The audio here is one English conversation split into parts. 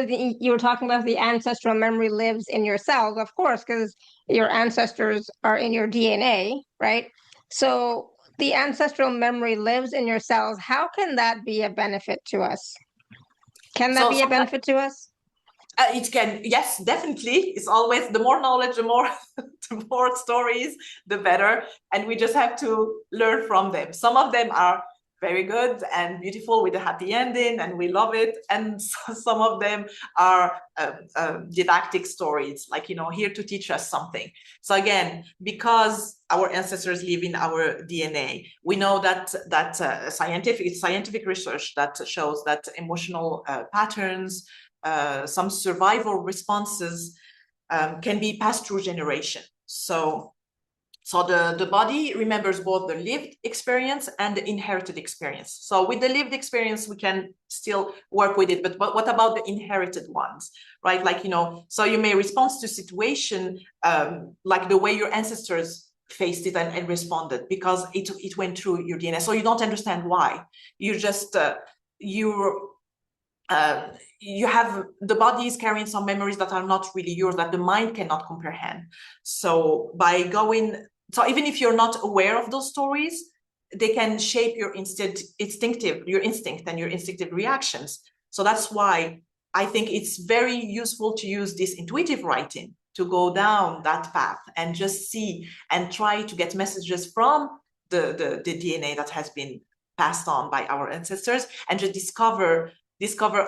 you were talking about the ancestral memory lives in your cells, of course, because your ancestors are in your DNA, right? So the ancestral memory lives in your cells. How can that be a benefit to us? Can that So be a benefit to us? it can, yes, definitely. It's always the more knowledge, the more the more stories, the better. And we just have to learn from them. Some of them are very good and beautiful with a happy ending, and we love it. And some of them are didactic stories, like, here to teach us something. So again, because our ancestors live in our DNA, we know that scientific research that shows that emotional patterns, some survival responses can be passed through generation. So the body remembers both the lived experience and the inherited experience. So with the lived experience, we can still work with it, but what about the inherited ones, right? Like, so you may respond to situation like the way your ancestors faced it and responded, because it went through your DNA. So you don't understand why. You just, you have, the body is carrying some memories that are not really yours, that the mind cannot comprehend. So so even if you're not aware of those stories, they can shape your instinct and your instinctive reactions. So that's why I think it's very useful to use this intuitive writing to go down that path and just see and try to get messages from the DNA that has been passed on by our ancestors, and just discover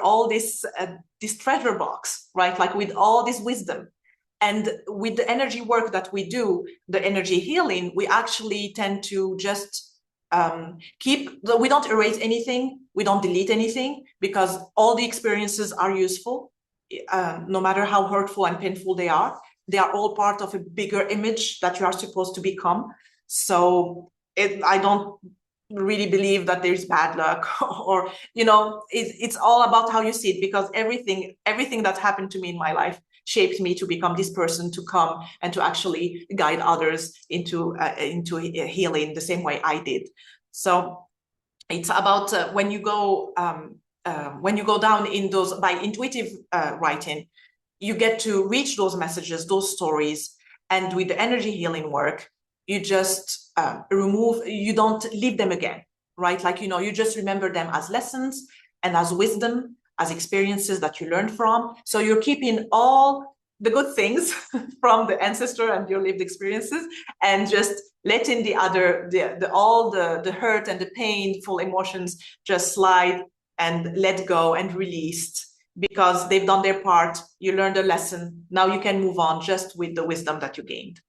all this treasure box, right? Like with all this wisdom. And with the energy work that we do, the energy healing, we actually tend to just we don't erase anything, we don't delete anything, because all the experiences are useful, no matter how hurtful and painful they are. They are all part of a bigger image that you are supposed to become. So I don't really believe that there's bad luck or it's all about how you see it, because everything that happened to me in my life shaped me to become this person, to come and to actually guide others into healing the same way I did. So it's about when you go down in those by intuitive writing, you get to reach those messages, those stories, and with the energy healing work, you just you don't leave them again, right? Like, you just remember them as lessons and as wisdom, as experiences that you learned from. So you're keeping all the good things from the ancestor and your lived experiences, and just letting all the hurt and the painful emotions just slide and let go and released, because they've done their part. You learned a lesson. Now you can move on just with the wisdom that you gained.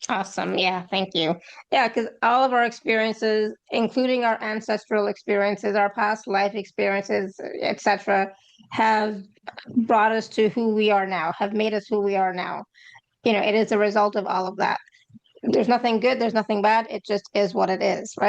Awesome. Yeah, thank you. Yeah, because all of our experiences, including our ancestral experiences, our past life experiences, etc., have brought us to who we are now, have made us who we are now. It is a result of all of that. There's nothing good, there's nothing bad. It just is what it is, right?